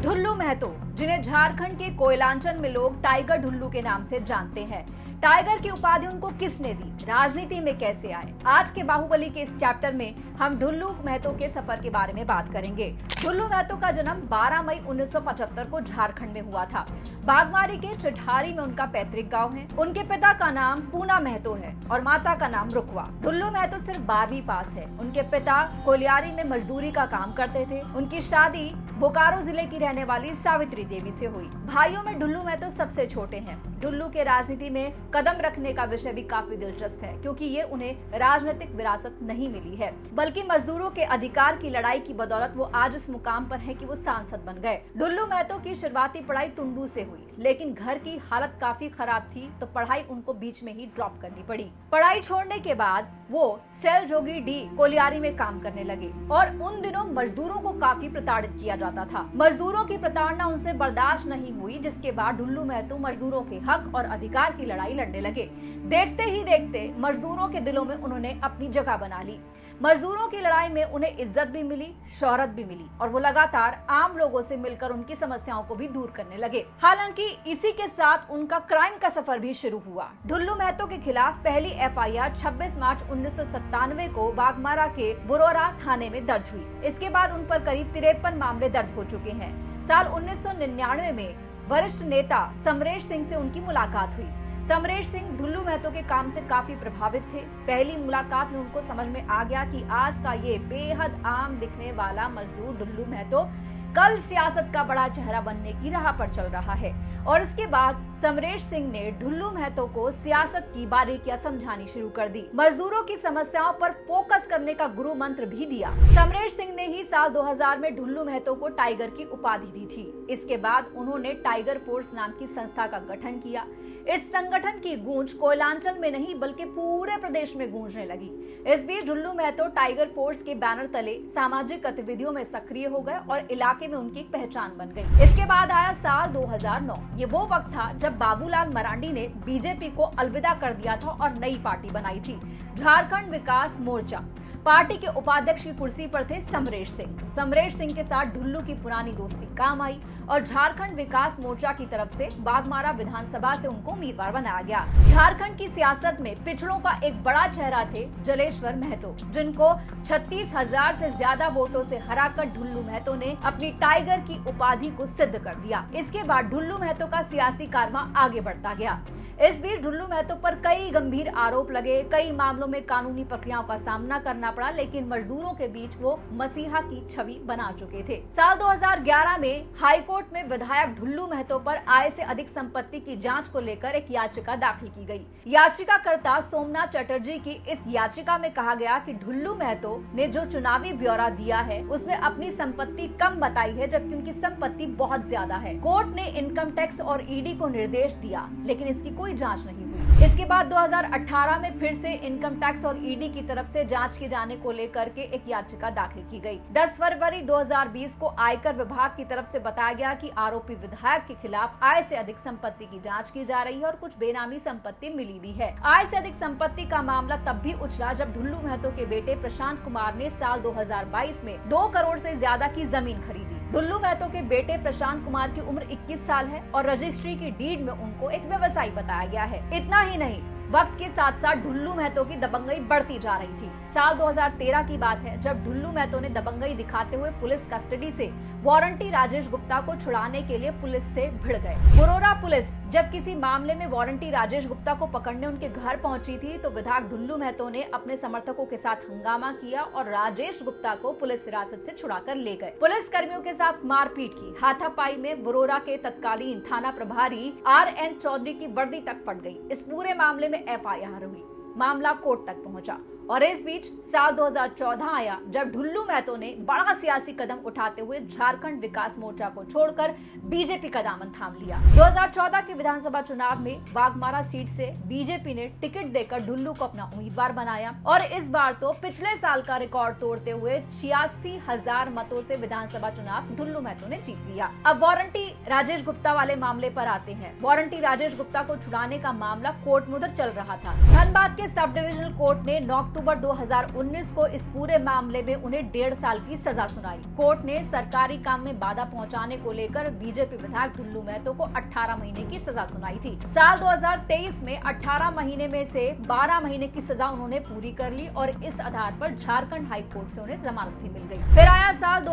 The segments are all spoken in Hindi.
ढुल्लू महतो, जिन्हें झारखंड के कोयलांचल में लोग टाइगर ढुल्लू के नाम से जानते हैं। टाइगर की उपाधि उनको किसने दी, राजनीति में कैसे आए, आज के बाहुबली के इस चैप्टर में हम ढुल्लू महतो के सफर के बारे में बात करेंगे। ढुल्लू महतो का जन्म 12 मई 1975 को झारखंड में हुआ था। बागमारी के चिठारी में उनका पैतृक गांव है। उनके पिता का नाम पूना महतो है और माता का नाम रुकवा। ढुल्लू महतो सिर्फ 12वीं पास है। उनके पिता कोलियारी में मजदूरी का काम करते थे। उनकी शादी बोकारो जिले की रहने वाली सावित्री देवी से हुई। भाइयों में ढुल्लू महतो सबसे छोटे हैं। ढुल्लू के राजनीति में कदम रखने का विषय भी काफी दिलचस्प है, क्योंकि ये उन्हें राजनीतिक विरासत नहीं मिली है, बल्कि मजदूरों के अधिकार की लड़ाई की बदौलत वो आज इस मुकाम पर है कि वो सांसद बन गए। ढुल्लू महतो की शुरुआती पढ़ाई टुंडू से हुई, लेकिन घर की हालत काफी खराब थी, तो पढ़ाई उनको बीच में ही ड्रॉप करनी पड़ी। पढ़ाई छोड़ने के बाद वो सेल जोगी डी कोलियारी में काम करने लगे और उन दिनों मजदूरों को काफी प्रताड़ित किया जाता था। मजदूरों की प्रताड़ना उनसे बर्दाश्त नहीं हुई, जिसके बाद ढुल्लू महतो मजदूरों के हक और अधिकार की लड़ाई लड़ने लगे। देखते ही देखते मजदूरों के दिलों में उन्होंने अपनी जगह बना ली। मजदूरों की लड़ाई में उन्हें इज्जत भी मिली, शोहरत भी मिली और वो लगातार आम लोगों से मिलकर उनकी समस्याओं को भी दूर करने लगे। हालांकि इसी के साथ उनका क्राइम का सफर भी शुरू हुआ। ढुल्लू महतो के खिलाफ पहली FIR 26 मार्च 1997 को बागमारा के बुरोरा थाने में दर्ज हुई। इसके बाद उन पर करीब 53 मामले दर्ज हो चुके हैं। साल 1999 में वरिष्ठ नेता समरेश सिंह से उनकी मुलाकात हुई। समरेश सिंह ढुल्लू महतो के काम से काफी प्रभावित थे। पहली मुलाकात में उनको समझ में आ गया कि आज का ये बेहद आम दिखने वाला मजदूर ढुल्लू महतो कल सियासत का बड़ा चेहरा बनने की राह पर चल रहा है। और इसके बाद समरेश सिंह ने ढुल्लू महतो को सियासत की बारीकियां समझानी शुरू कर दी। मजदूरों की समस्याओं पर फोकस करने का गुरु मंत्र भी दिया। समरेश सिंह ने ही साल 2000 में ढुल्लू महतो को टाइगर की उपाधि दी थी। इसके बाद उन्होंने टाइगर फोर्स नाम की संस्था का गठन किया। इस संगठन की गूंज कोयलांचल में नहीं बल्कि पूरे प्रदेश में गूंजने लगी। इस बीच ढुल्लू महतो टाइगर फोर्स के बैनर तले सामाजिक गतिविधियों में सक्रिय हो गए और इलाके में उनकी पहचान बन गई। इसके बाद आया साल 2009। ये वो वक्त था जब बाबूलाल मरांडी ने बीजेपी को अलविदा कर दिया था और नई पार्टी बनाई थी, झारखंड विकास मोर्चा। पार्टी के उपाध्यक्ष की कुर्सी पर थे समरेश सिंह। समरेश सिंह के साथ ढुल्लू की पुरानी दोस्ती काम आई और झारखंड विकास मोर्चा की तरफ से बागमारा विधानसभा से उनको उम्मीदवार बनाया गया। झारखंड की सियासत में पिछड़ों का एक बड़ा चेहरा थे जलेश्वर महतो, जिनको 36,000 से ज्यादा वोटों से हराकर ढुल्लू महतो ने अपनी टाइगर की उपाधि को सिद्ध कर दिया। इसके बाद ढुल्लू महतो का सियासी कारवां आगे बढ़ता गया। इस बीच ढुल्लू महतो पर कई गंभीर आरोप लगे। कई मामलों में कानूनी प्रक्रियाओं का सामना करना पड़ा, लेकिन मजदूरों के बीच वो मसीहा की छवि बना चुके थे। साल 2011 में हाईकोर्ट में विधायक ढुल्लू महतो पर आय से अधिक संपत्ति की जांच को लेकर एक याचिका दाखिल की गई। याचिकाकर्ता सोमनाथ चटर्जी की इस याचिका में कहा गया कि ढुल्लू महतो ने जो चुनावी ब्यौरा दिया है उसमें अपनी संपत्ति कम बताई है, जबकि उनकी संपत्ति बहुत ज्यादा है। कोर्ट ने इनकम टैक्स और ED को निर्देश दिया, लेकिन इसकी कोई जांच नहीं हुई। इसके बाद 2018 में फिर से इनकम टैक्स और ED की तरफ से जांच किए जाने को लेकर के एक याचिका दाखिल की गई। 10 फरवरी 2020 को आयकर विभाग की तरफ से बताया गया कि आरोपी विधायक के खिलाफ आय से अधिक संपत्ति की जांच की जा रही है और कुछ बेनामी संपत्ति मिली भी है। आय से अधिक संपत्ति का मामला तब भी उछला जब ढुल्लू महतो के बेटे प्रशांत कुमार ने साल 2022 में 2 करोड़ से ज्यादा की जमीन खरीदी। ढुल्लू महतो के बेटे प्रशांत कुमार की उम्र 21 साल है और रजिस्ट्री की डीड में उनको एक व्यवसायी बताया गया है। इतना ही नहीं, वक्त के साथ साथ ढुल्लू महतो की दबंगई बढ़ती जा रही थी। साल 2013 की बात है जब ढुल्लू महतो ने दबंगई दिखाते हुए पुलिस कस्टडी से वारंटी राजेश गुप्ता को छुड़ाने के लिए पुलिस से भिड़ गए। बुरोरा पुलिस जब किसी मामले में वारंटी राजेश गुप्ता को पकड़ने उनके घर पहुंची थी, तो विधायक ढुल्लू महतो ने अपने समर्थकों के साथ हंगामा किया और राजेश गुप्ता को पुलिस हिरासत से छुड़ाकर ले गए। पुलिस कर्मियों के साथ मारपीट की। हाथापाई में बुरोरा के तत्कालीन थाना प्रभारी RN चौधरी की वर्दी तक फट गई। इस पूरे मामले में FIR हुई। मामला कोर्ट तक पहुंचा और इस बीच साल 2014 आया जब ढुल्लू महतो ने बड़ा सियासी कदम उठाते हुए झारखंड विकास मोर्चा को छोड़कर बीजेपी का दामन थाम लिया। 2014 के विधानसभा चुनाव में बागमारा सीट से बीजेपी ने टिकट देकर ढुल्लू को अपना उम्मीदवार बनाया और इस बार तो पिछले साल का रिकॉर्ड तोड़ते हुए 86,000 मतों से विधानसभा चुनाव ढुल्लू महतो ने जीत लिया। अब वारंटी राजेश गुप्ता वाले मामले पर आते हैं। वारंटी राजेश गुप्ता को छुड़ाने का मामला कोर्ट में उधर चल रहा था। धनबाद के सब डिविजनल कोर्ट ने नॉक अक्टूबर 2019 को इस पूरे मामले में उन्हें 1.5 साल की सजा सुनाई। कोर्ट ने सरकारी काम में बाधा पहुंचाने को लेकर बीजेपी विधायक ढुल्लू महतो को 18 महीने की सजा सुनाई थी। साल 2023 में 18 महीने में से 12 महीने की सजा उन्होंने पूरी कर ली और इस आधार पर झारखंड हाई कोर्ट से उन्हें जमानत भी मिल गई। फिर आया साल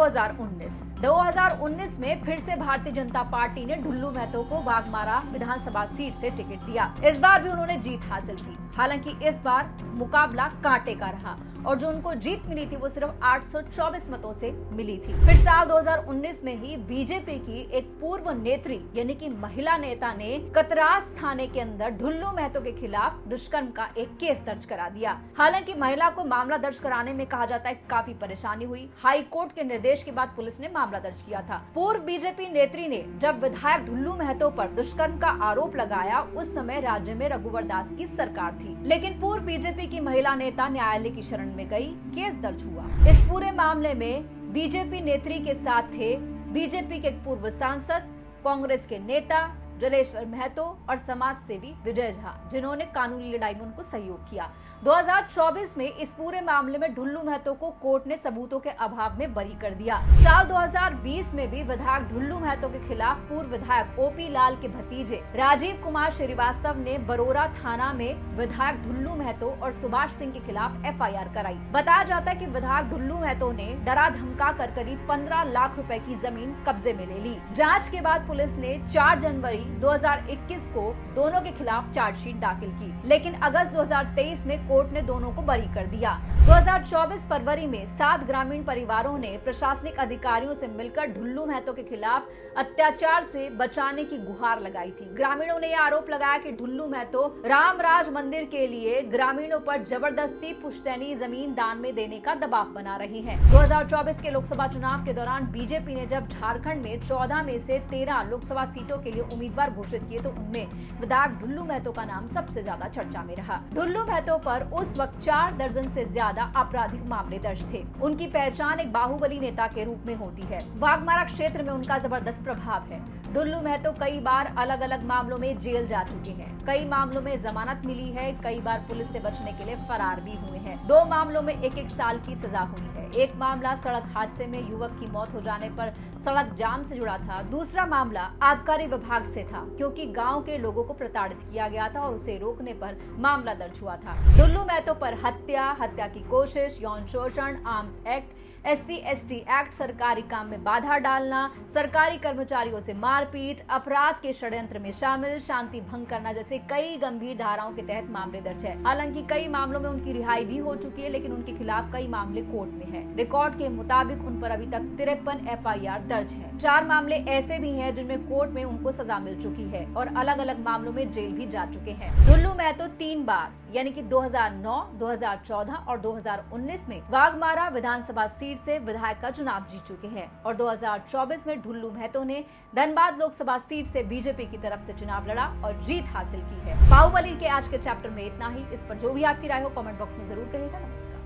2019 में फिर से भारतीय जनता पार्टी ने ढुल्लू महतो को बाघमारा विधानसभा सीट से टिकट दिया। इस बार भी उन्होंने जीत हासिल की। हालांकि इस बार मुकाबला कांटे का रहा और जो उनको जीत मिली थी वो सिर्फ 824 मतों से मिली थी। फिर साल 2019 में ही बीजेपी की एक पूर्व नेत्री यानी कि महिला नेता ने कतरास थाने के अंदर ढुल्लू महतो के खिलाफ दुष्कर्म का एक केस दर्ज करा दिया। हालांकि महिला को मामला दर्ज कराने में कहा जाता है काफी परेशानी हुई। हाई कोर्ट के निर्देश के बाद पुलिस ने मामला दर्ज किया था। पूर्व बीजेपी नेत्री ने जब विधायक ढुल्लू महतो पर दुष्कर्म का आरोप लगाया उस समय राज्य में रघुवर दास की सरकार थी, लेकिन पूर्व बीजेपी की महिला नेता न्यायालय की शरण में गई, केस दर्ज हुआ। इस पूरे मामले में बीजेपी नेत्री के साथ थे बीजेपी के पूर्व सांसद, कांग्रेस के नेता जलेश्वर महतो और समाज सेवी विजय झा, जिन्होंने कानूनी लड़ाई में उनको सहयोग किया। 2024 में इस पूरे मामले में ढुल्लू महतो को कोर्ट ने सबूतों के अभाव में बरी कर दिया। साल 2020 में भी विधायक ढुल्लू महतो के खिलाफ पूर्व विधायक ओपी लाल के भतीजे राजीव कुमार श्रीवास्तव ने बरोरा थाना में विधायक ढुल्लू महतो और सुभाष सिंह के खिलाफ FIR कराई। बताया जाता है कि विधायक ढुल्लू महतो ने डरा धमका कर करीब 15 लाख रुपए की जमीन कब्जे में ले ली। जाँच के बाद पुलिस ने 4 जनवरी 2021 को दोनों के खिलाफ चार्जशीट दाखिल की, लेकिन अगस्त 2023 में कोर्ट ने दोनों को बरी कर दिया। 2024 फरवरी में 7 ग्रामीण परिवारों ने प्रशासनिक अधिकारियों से मिलकर ढुल्लू महतो के खिलाफ अत्याचार से बचाने की गुहार लगाई थी। ग्रामीणों ने यह आरोप लगाया कि ढुल्लू महतो रामराज मंदिर के लिए ग्रामीणों पर जबरदस्ती पुश्तैनी जमीन दान में देने का दबाव बना रही है। 2024 के लोकसभा चुनाव के दौरान बीजेपी ने जब झारखंड में 14 में से 13 लोकसभा सीटों के लिए उम्मीदवार घोषित किए तो उनमें विधायक ढुल्लू महतो का नाम सबसे ज्यादा चर्चा में रहा। ढुल्लू महतो पर उस वक्त 4 दर्जन से ज्यादा आपराधिक मामले दर्ज थे। उनकी पहचान एक बाहुबली नेता के रूप में होती है। बाघमारा क्षेत्र में उनका जबरदस्त प्रभाव है। ढुल्लू महतो कई बार अलग अलग मामलों में जेल जा चुके हैं। कई मामलों में जमानत मिली है, कई बार पुलिस से बचने के लिए फरार भी हुए हैं। 2 मामलों में 1-1 साल की सजा हुई है। एक मामला सड़क हादसे में युवक की मौत हो जाने पर सड़क जाम से जुड़ा था। दूसरा मामला आबकारी विभाग से था, क्योंकि गांव के लोगों को प्रताड़ित किया गया था और उसे रोकने पर मामला दर्ज हुआ था। ढुल्लू महतो पर हत्या की कोशिश, यौन शोषण, आर्म्स एक्ट, SC/ST एक्ट, सरकारी काम में बाधा डालना, सरकारी कर्मचारियों से मारपीट, अपराध के षड्यंत्र में शामिल, शांति भंग करना जैसे कई गंभीर धाराओं के तहत मामले दर्ज है। हालांकि कई मामलों में उनकी रिहाई भी हो चुकी है, लेकिन उनके खिलाफ कई मामले कोर्ट में है। रिकॉर्ड के मुताबिक उन पर अभी तक 53 FIR दर्ज है। 4 मामले ऐसे भी हैं जिनमें कोर्ट में उनको सजा मिल चुकी है और अलग अलग मामलों में जेल भी जा चुके हैं। ढुल्लू महतो 3 बार यानी कि 2009, 2014 और 2019 में बाघमारा विधानसभा सीट से विधायक का चुनाव जीत चुके हैं और 2024 में ढुल्लू महतो ने धनबाद लोकसभा सीट से बीजेपी की तरफ से चुनाव लड़ा और जीत हासिल की है। बाहुबली के आज के चैप्टर में इतना ही। इस पर जो भी आपकी राय हो कमेंट बॉक्स में जरूर कहिएगा। नमस्कार।